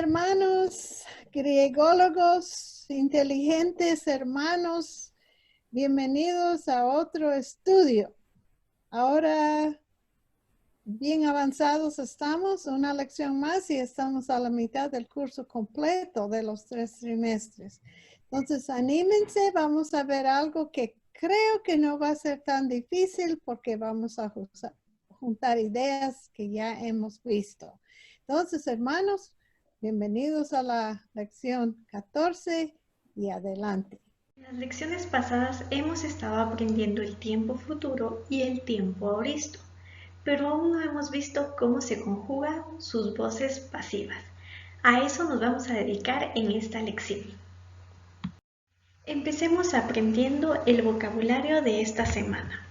hermanos, griególogos, inteligentes hermanos, bienvenidos a otro estudio. Ahora bien avanzados estamos, una lección más y estamos a la mitad del curso completo de los 3 trimestres. Entonces, anímense, vamos a ver algo que creo que no va a ser tan difícil porque vamos a juntar ideas que ya hemos visto. Entonces, hermanos, bienvenidos a la lección 14 y adelante. En las lecciones pasadas hemos estado aprendiendo el tiempo futuro y el tiempo aoristo, pero aún no hemos visto cómo se conjugan sus voces pasivas. A eso nos vamos a dedicar en esta lección. Empecemos aprendiendo el vocabulario de esta semana.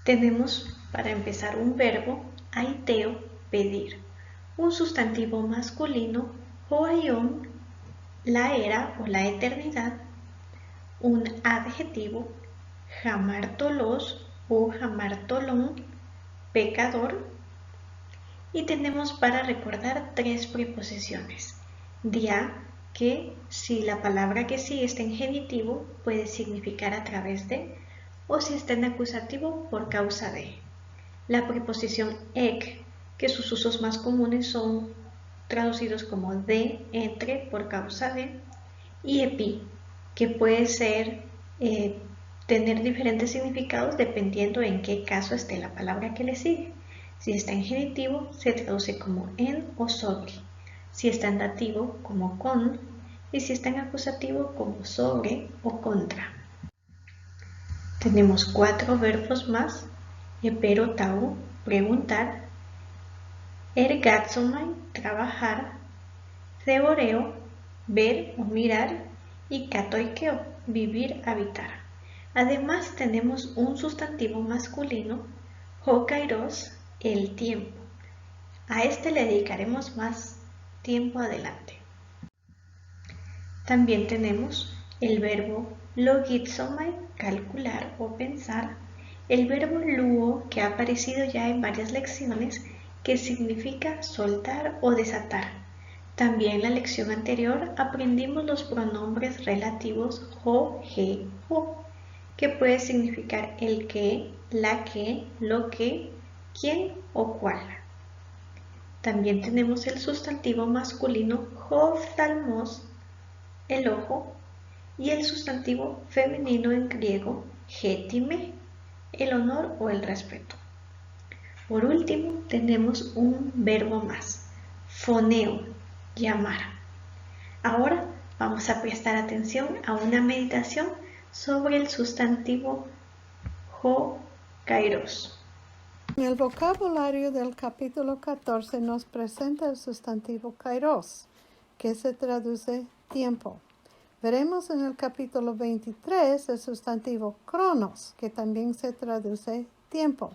Tenemos para empezar un verbo, aiteo, pedir, un sustantivo masculino, hoaion, la era o la eternidad, un adjetivo, jamartolos o jamartolón, pecador, y tenemos para recordar 3 preposiciones. Dia, que si la palabra que sigue está en genitivo, puede significar a través de, o si está en acusativo, por causa de. La preposición ek, que sus usos más comunes son traducidos como de, entre, por causa de, y epi, que puede ser tener diferentes significados dependiendo en qué caso esté la palabra que le sigue. Si está en genitivo, se traduce como en o sobre. Si está en dativo, como con. Y si está en acusativo, como sobre o contra. Tenemos 4 verbos más. Eperotau, preguntar. Ergatsomai, trabajar. Theoreo, ver o mirar. Y katoikeo, vivir, habitar. Además tenemos un sustantivo masculino, hokairos, el tiempo. A este le dedicaremos más tiempo adelante. También tenemos el verbo logitsomai, calcular o pensar, el verbo luo, que ha aparecido ya en varias lecciones, que significa soltar o desatar. También en la lección anterior aprendimos los pronombres relativos ho, he, ho, que puede significar el que, la que, lo que, quién o cuál. También tenemos el sustantivo masculino oftalmos, el ojo, y el sustantivo femenino en griego getime, el honor o el respeto. Por último, tenemos un verbo más, foneo, llamar. Ahora vamos a prestar atención a una meditación sobre el sustantivo ho kairos. El vocabulario del capítulo 14 nos presenta el sustantivo kairos, que se traduce tiempo. Veremos en el capítulo 23 el sustantivo cronos, que también se traduce tiempo.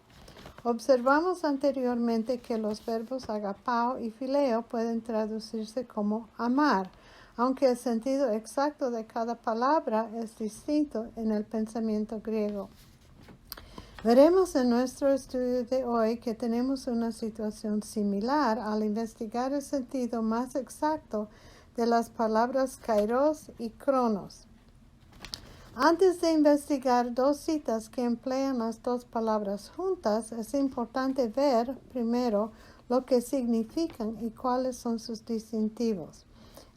Observamos anteriormente que los verbos agapao y fileo pueden traducirse como amar, aunque el sentido exacto de cada palabra es distinto en el pensamiento griego. Veremos en nuestro estudio de hoy que tenemos una situación similar al investigar el sentido más exacto de las palabras kairos y cronos. Antes de investigar 2 citas que emplean las 2 palabras juntas, es importante ver primero lo que significan y cuáles son sus distintivos.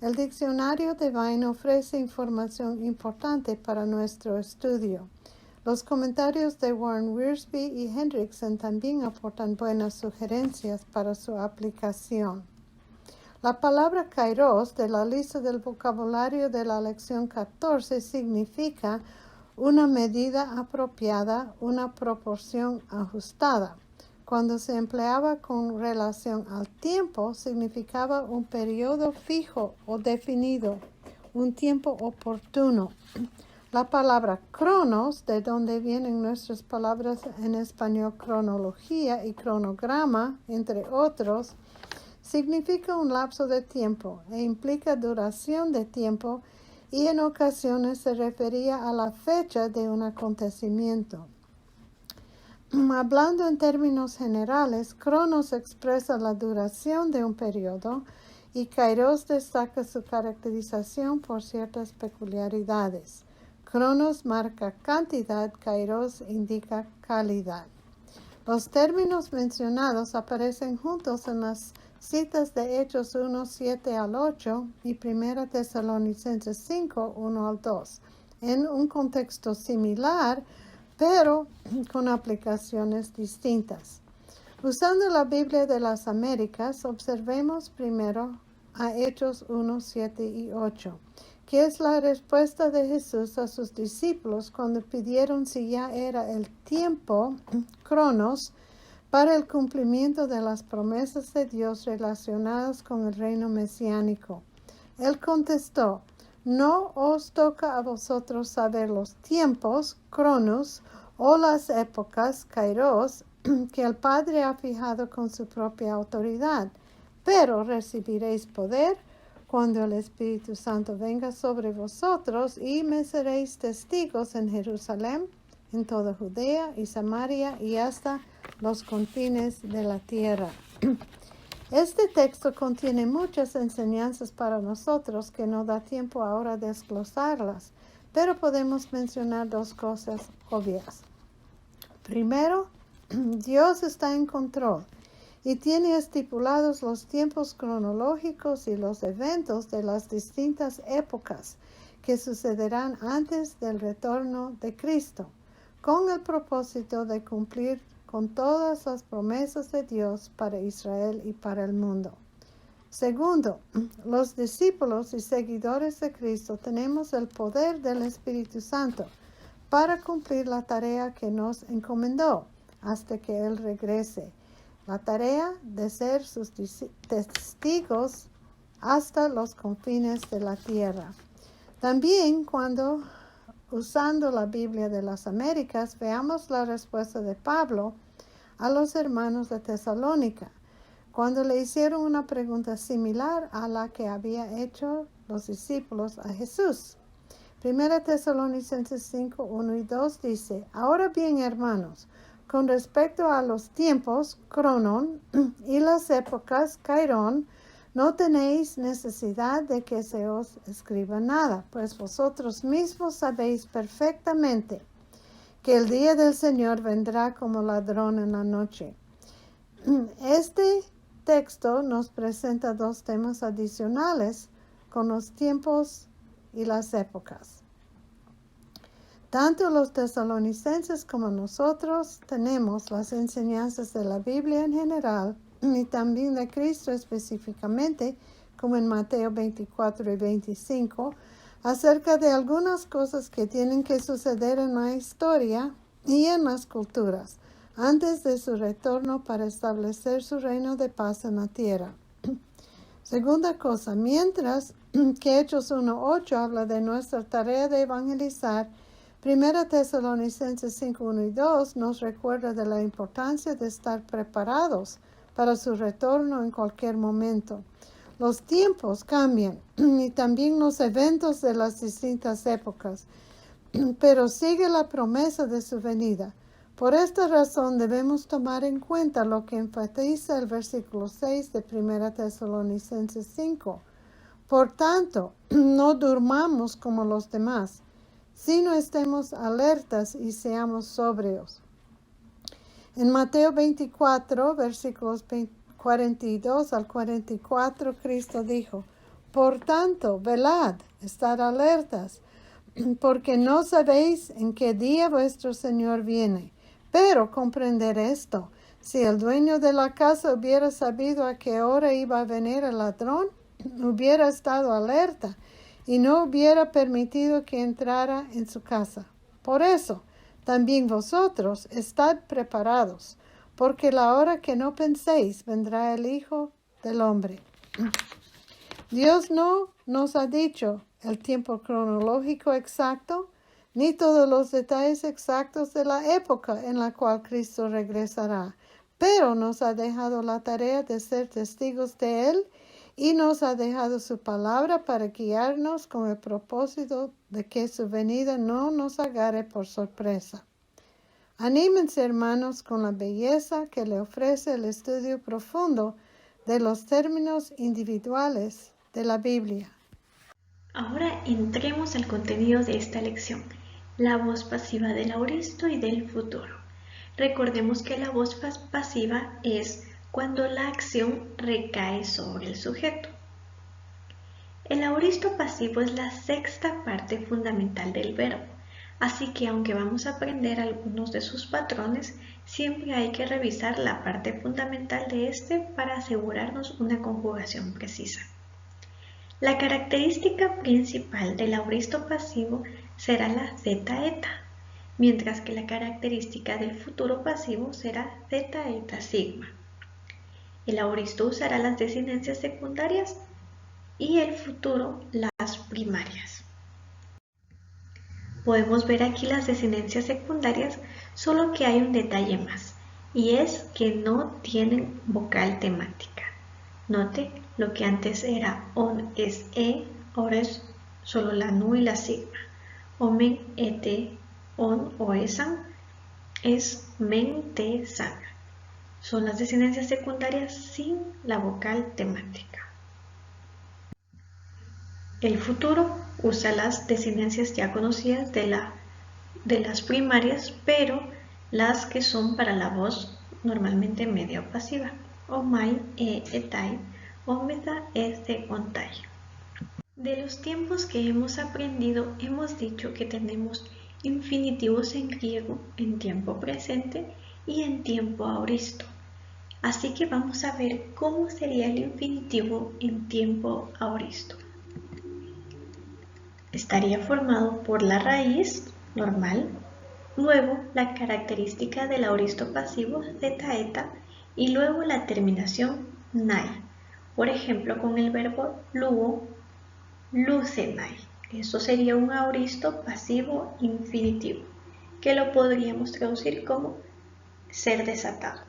El diccionario de Vine ofrece información importante para nuestro estudio. Los comentarios de Warren Wiersbe y Hendrickson también aportan buenas sugerencias para su aplicación. La palabra kairos de la lista del vocabulario de la lección 14 significa una medida apropiada, una proporción ajustada. Cuando se empleaba con relación al tiempo, significaba un periodo fijo o definido, un tiempo oportuno. La palabra cronos, de donde vienen nuestras palabras en español cronología y cronograma, entre otros, significa un lapso de tiempo e implica duración de tiempo y en ocasiones se refería a la fecha de un acontecimiento. Hablando en términos generales, cronos expresa la duración de un periodo y Kairos destaca su caracterización por ciertas peculiaridades. Cronos marca cantidad, Kairos indica calidad. Los términos mencionados aparecen juntos en las citas de Hechos 1, 7 al 8 y 1 Tesalonicenses 5, 1 al 2, en un contexto similar, pero con aplicaciones distintas. Usando la Biblia de las Américas, observemos primero a Hechos 1, 7 y 8, que es la respuesta de Jesús a sus discípulos cuando pidieron si ya era el tiempo, Cronos, para el cumplimiento de las promesas de Dios relacionadas con el reino mesiánico. Él contestó, no os toca a vosotros saber los tiempos, Cronos, o las épocas, Kairos, que el Padre ha fijado con su propia autoridad, pero recibiréis poder cuando el Espíritu Santo venga sobre vosotros y me seréis testigos en Jerusalén, en toda Judea y Samaria y hasta los confines de la tierra. Este texto contiene muchas enseñanzas para nosotros que no da tiempo ahora de desglosarlas, pero podemos mencionar dos cosas obvias. Primero, Dios está en control y tiene estipulados los tiempos cronológicos y los eventos de las distintas épocas que sucederán antes del retorno de Cristo, con el propósito de cumplir con todas las promesas de Dios para Israel y para el mundo. Segundo, los discípulos y seguidores de Cristo tenemos el poder del Espíritu Santo para cumplir la tarea que nos encomendó hasta que Él regrese. La tarea de ser sus testigos hasta los confines de la tierra. También cuando, usando la Biblia de las Américas, veamos la respuesta de Pablo a los hermanos de Tesalónica, cuando le hicieron una pregunta similar a la que había hecho los discípulos a Jesús. 1 Tesalonicenses 5, 1 y 2 dice, ahora bien, hermanos, con respecto a los tiempos, cronon, y las épocas, kairon, no tenéis necesidad de que se os escriba nada, pues vosotros mismos sabéis perfectamente que el día del Señor vendrá como ladrón en la noche. Este texto nos presenta dos temas adicionales con los tiempos y las épocas. Tanto los tesalonicenses como nosotros tenemos las enseñanzas de la Biblia en general y también de Cristo específicamente, como en Mateo 24 y 25, acerca de algunas cosas que tienen que suceder en la historia y en las culturas antes de su retorno para establecer su reino de paz en la tierra. Segunda cosa, mientras que Hechos 1:8 habla de nuestra tarea de evangelizar, 1 Tesalonicenses 5, 1 y 2 nos recuerda de la importancia de estar preparados para su retorno en cualquier momento. Los tiempos cambian y también los eventos de las distintas épocas, pero sigue la promesa de su venida. Por esta razón debemos tomar en cuenta lo que enfatiza el versículo 6 de 1 Tesalonicenses 5. Por tanto, no durmamos como los demás, sino estemos alertas y seamos sobrios. En Mateo 24, versículos 42 al 44, Cristo dijo, por tanto, velad, estad alertas, porque no sabéis en qué día vuestro Señor viene. Pero comprender esto, si el dueño de la casa hubiera sabido a qué hora iba a venir el ladrón, hubiera estado alerta y no hubiera permitido que entrara en su casa. Por eso, también vosotros estad preparados, porque la hora que no penséis vendrá el Hijo del Hombre. Dios no nos ha dicho el tiempo cronológico exacto, ni todos los detalles exactos de la época en la cual Cristo regresará, pero nos ha dejado la tarea de ser testigos de Él y nos ha dejado su palabra para guiarnos con el propósito de que su venida no nos agarre por sorpresa. Anímense, hermanos, con la belleza que le ofrece el estudio profundo de los términos individuales de la Biblia. Ahora entremos al contenido de esta lección, la voz pasiva del auristo y del futuro. Recordemos que la voz pasiva es cuando la acción recae sobre el sujeto. El auristo pasivo es la sexta parte fundamental del verbo, así que aunque vamos a aprender algunos de sus patrones, siempre hay que revisar la parte fundamental de este para asegurarnos una conjugación precisa. La característica principal del auristo pasivo será la zeta eta, mientras que la característica del futuro pasivo será zeta eta sigma. El auristo usará las desinencias secundarias y el futuro las primarias. Podemos ver aquí las desinencias secundarias, solo que hay un detalle más, y es que no tienen vocal temática. Note, lo que antes era on es e, ahora es solo la nu y la sigma. Omen, ete, on o esan es men, te, san. Son las desinencias secundarias sin la vocal temática. El futuro usa las desinencias ya conocidas de las primarias, pero las que son para la voz normalmente media o pasiva. Omai, etai, omeda, este, ontai. De los tiempos que hemos aprendido, hemos dicho que tenemos infinitivos en griego en tiempo presente y en tiempo auristo. Así que vamos a ver cómo sería el infinitivo en tiempo auristo. Estaría formado por la raíz normal, luego la característica del auristo pasivo zeta eta y luego la terminación nai. Por ejemplo, con el verbo luo, lucenai. Eso sería un auristo pasivo infinitivo, que lo podríamos traducir como ser desatado.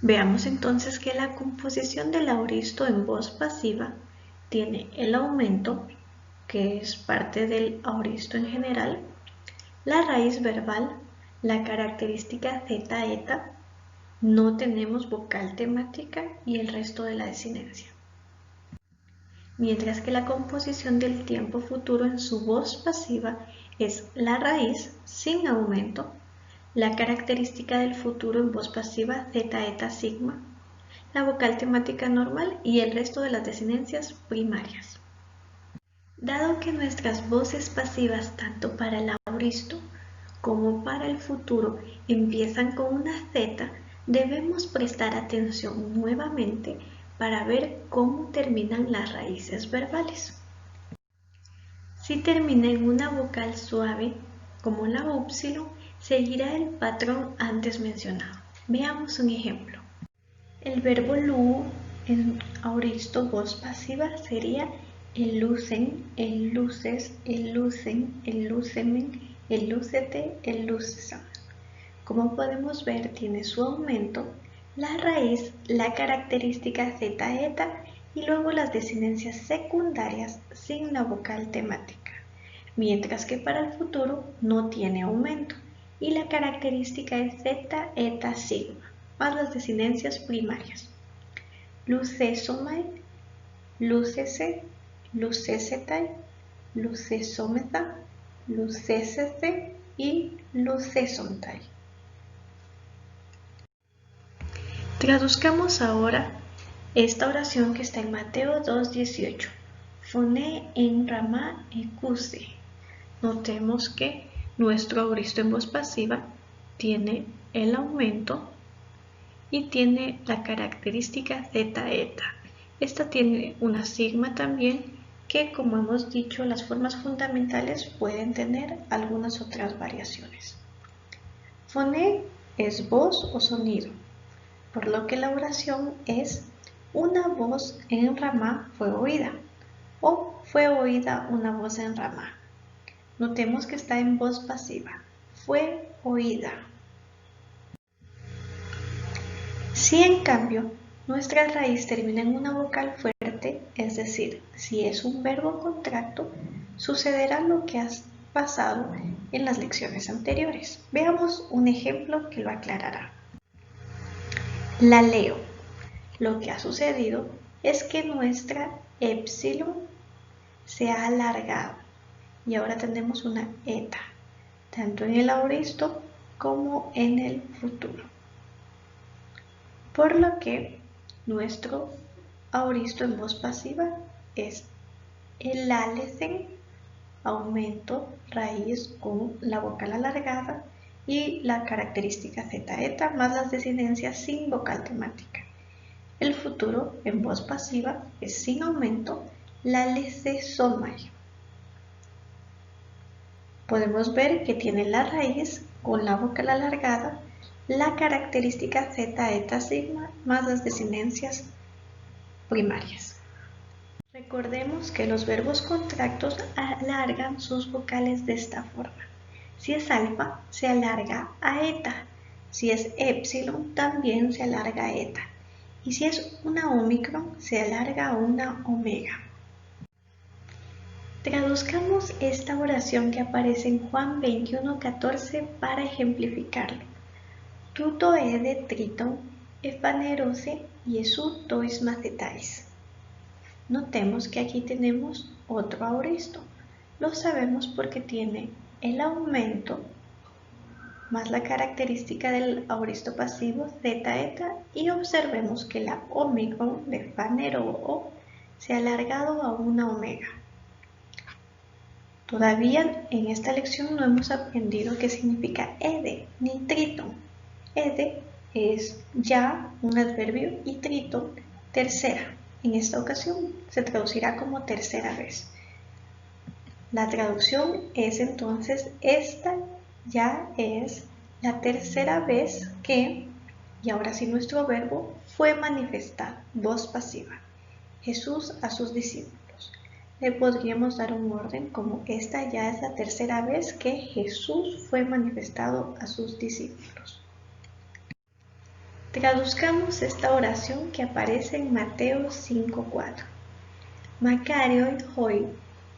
Veamos entonces que la composición del auristo en voz pasiva tiene el aumento, que es parte del auristo en general, la raíz verbal, la característica zeta eta, no tenemos vocal temática y el resto de la desinencia. Mientras que la composición del tiempo futuro en su voz pasiva es la raíz sin aumento, la característica del futuro en voz pasiva zeta eta sigma, la vocal temática normal y el resto de las desinencias primarias. Dado que nuestras voces pasivas tanto para el auristo como para el futuro empiezan con una zeta, debemos prestar atención nuevamente para ver cómo terminan las raíces verbales. Si termina en una vocal suave, como la upsilon, seguirá el patrón antes mencionado. Veamos un ejemplo. El verbo luo en auristo voz pasiva sería el lucen, el luces, el lucen, el lucemen, el lucete, el lucesan. Como podemos ver, tiene su aumento, la raíz, la característica zeta eta y luego las desinencias secundarias sin la vocal temática, mientras que para el futuro no tiene aumento y la característica es zeta eta sigma, más las desinencias primarias. Lucesomai, lucese, lucesetai, lucesometa, lucesese y lucesontai. Traduzcamos ahora esta oración que está en Mateo 2:18. Foné en Ramá ecuse. Notemos que nuestro auristo en voz pasiva tiene el aumento y tiene la característica zeta eta. Esta tiene una sigma también, que como hemos dicho, las formas fundamentales pueden tener algunas otras variaciones. Foné es voz o sonido, por lo que la oración es una voz en Ramá fue oída o fue oída una voz en Ramá. Notemos que está en voz pasiva, fue oída. Si en cambio nuestra raíz termina en una vocal fuerte, es decir, si es un verbo contracto, sucederá lo que ha pasado en las lecciones anteriores. Veamos un ejemplo que lo aclarará. La leo. Lo que ha sucedido es que nuestra épsilon se ha alargado y ahora tenemos una eta, tanto en el aoristo como en el futuro. Por lo que nuestro aoristo en voz pasiva es el alesen, aumento, raíz con la vocal alargada y la característica zeta eta más las desinencias sin vocal temática. El futuro en voz pasiva es sin aumento, la lesesomai. Podemos ver que tiene la raíz con la vocal alargada, la característica zeta eta sigma más las desinencias primarias. Recordemos que los verbos contractos alargan sus vocales de esta forma. Si es alfa, se alarga a eta. Si es épsilon, también se alarga a eta. Y si es una ómicron, se alarga a una omega. Traduzcamos esta oración que aparece en Juan 21:14 para ejemplificarlo. Tuto de triton, efanerose, Jesús tois macetais. Notemos que aquí tenemos otro aoristo. Lo sabemos porque tiene el aumento más la característica del aoristo pasivo zeta eta y observemos que la ómicron de fanero se ha alargado a una omega. Todavía en esta lección no hemos aprendido qué significa ede ni tritón. Ede es ya un adverbio y tritón tercera. En esta ocasión se traducirá como tercera vez. La traducción es entonces, esta ya es la tercera vez que, y ahora sí nuestro verbo, fue manifestado, voz pasiva, Jesús a sus discípulos. Le podríamos dar un orden como esta ya es la tercera vez que Jesús fue manifestado a sus discípulos. Traduzcamos esta oración que aparece en Mateo 5:4. Makarioi hoi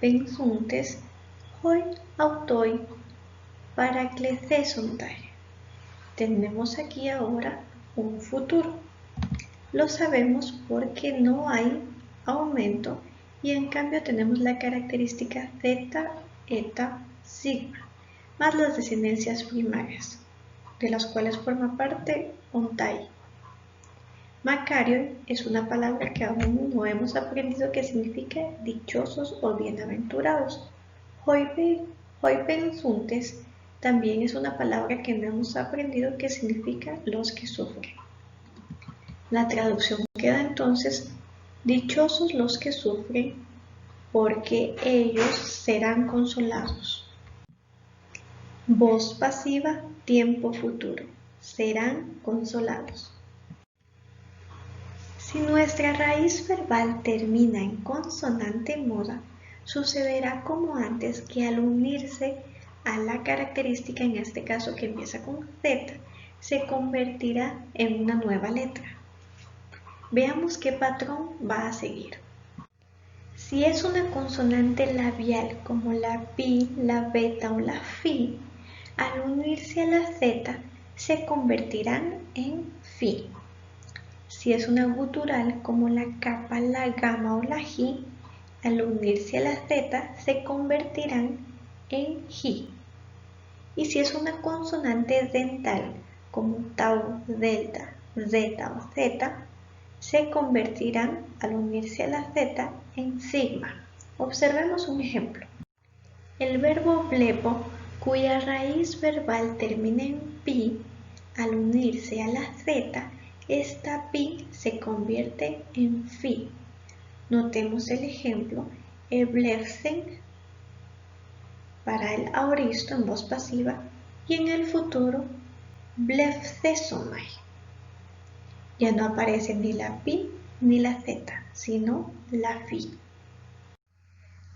pensuntes hoi autoi paraklethesontai. Tenemos aquí ahora un futuro. Lo sabemos porque no hay aumento y en cambio tenemos la característica zeta, eta, sigma, más las desinencias primarias, de las cuales forma parte ontai. Makarioi es una palabra que aún no hemos aprendido que significa dichosos o bienaventurados. Hoipensuntes también es una palabra que no hemos aprendido que significa los que sufren. La traducción queda entonces, dichosos los que sufren, porque ellos serán consolados. Voz pasiva, tiempo futuro, serán consolados. Si nuestra raíz verbal termina en consonante muda, sucederá como antes que al unirse a la característica, en este caso que empieza con Z, se convertirá en una nueva letra. Veamos qué patrón va a seguir. Si es una consonante labial como la pi, la beta o la fi, al unirse a la Z se convertirán en fi. Si es una gutural como la capa, la gamma o la ji, al unirse a la Z se convertirán en ji. Y si es una consonante dental como tau, delta, zeta o zeta, se convertirán al unirse a la Z en sigma. Observemos un ejemplo. El verbo blepo, cuya raíz verbal termina en pi, al unirse a la Z, esta pi se convierte en fi. Notemos el ejemplo, eblefsen para el aoristo en voz pasiva y en el futuro blefsesomai. Ya no aparece ni la pi ni la z, sino la fi.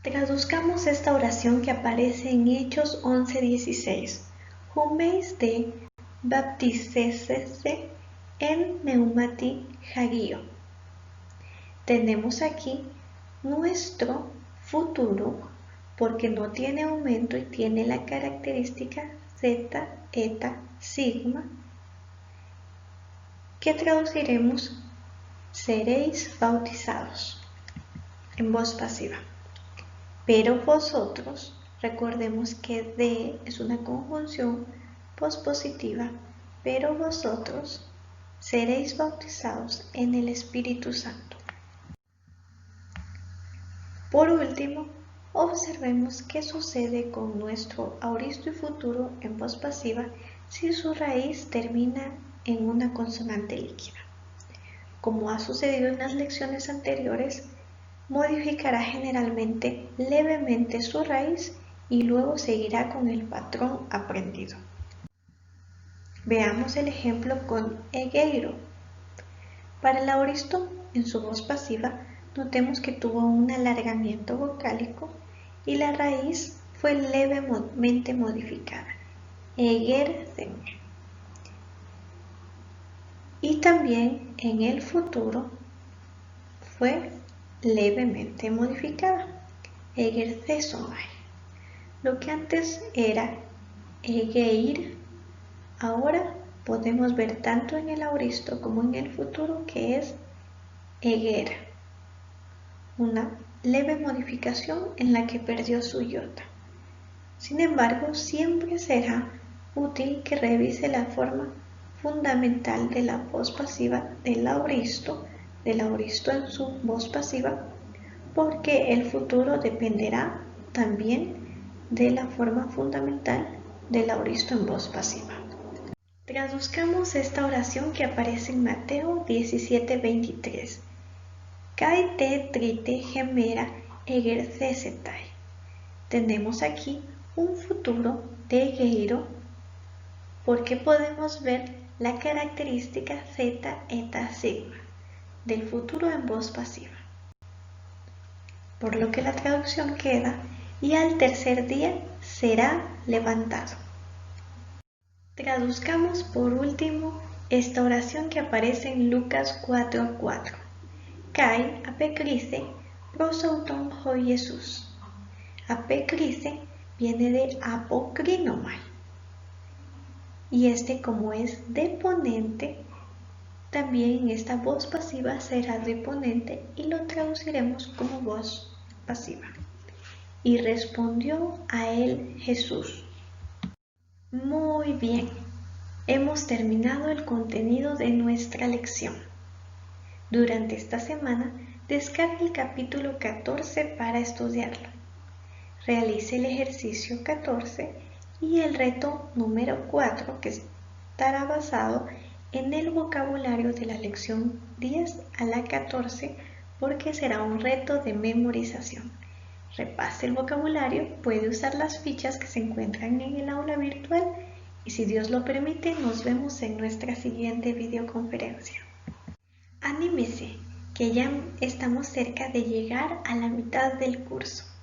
Traduzcamos esta oración que aparece en Hechos 11:16. Humeis de baptisese en neumati hagio. Tenemos aquí nuestro futuro porque no tiene aumento y tiene la característica zeta, eta, sigma, que traduciremos seréis bautizados en voz pasiva. Pero vosotros, recordemos que de es una conjunción pospositiva, pero vosotros seréis bautizados en el Espíritu Santo. Por último, observemos qué sucede con nuestro aoristo y futuro en voz pasiva si su raíz termina en una consonante líquida. Como ha sucedido en las lecciones anteriores, modificará generalmente levemente su raíz y luego seguirá con el patrón aprendido. Veamos el ejemplo con egueiro. Para el aoristo, en su voz pasiva, notemos que tuvo un alargamiento vocálico y la raíz fue levemente modificada, egerden. Y también en el futuro fue levemente modificada, egerthesomai. Lo que antes era egeir, ahora podemos ver tanto en el aoristo como en el futuro que es eger, una leve modificación en la que perdió su iota. Sin embargo, siempre será útil que revise la forma fundamental de la voz pasiva del aoristo en su voz pasiva, porque el futuro dependerá también de la forma fundamental del aoristo en voz pasiva. Traduzcamos esta oración que aparece en Mateo 17:23. Kai te trite gemera egercesetai. Tenemos aquí un futuro de egeiro porque podemos ver la característica zeta, eta, sigma del futuro en voz pasiva. Por lo que la traducción queda, y al tercer día será levantado. Traduzcamos por último esta oración que aparece en Lucas 4:4. Kai apekrice prosauton ho Jesús. Apekrice viene de apokrinomai. Y como es deponente, también en esta voz pasiva será deponente y lo traduciremos como voz pasiva. Y respondió a él Jesús. Muy bien, hemos terminado el contenido de nuestra lección. Durante esta semana, descargue el capítulo 14 para estudiarlo. Realice el ejercicio 14 y el reto número 4, que estará basado en el vocabulario de la lección 10 a la 14, porque será un reto de memorización. Repase el vocabulario, puede usar las fichas que se encuentran en el aula virtual y si Dios lo permite, nos vemos en nuestra siguiente videoconferencia. Anímese, que ya estamos cerca de llegar a la mitad del curso.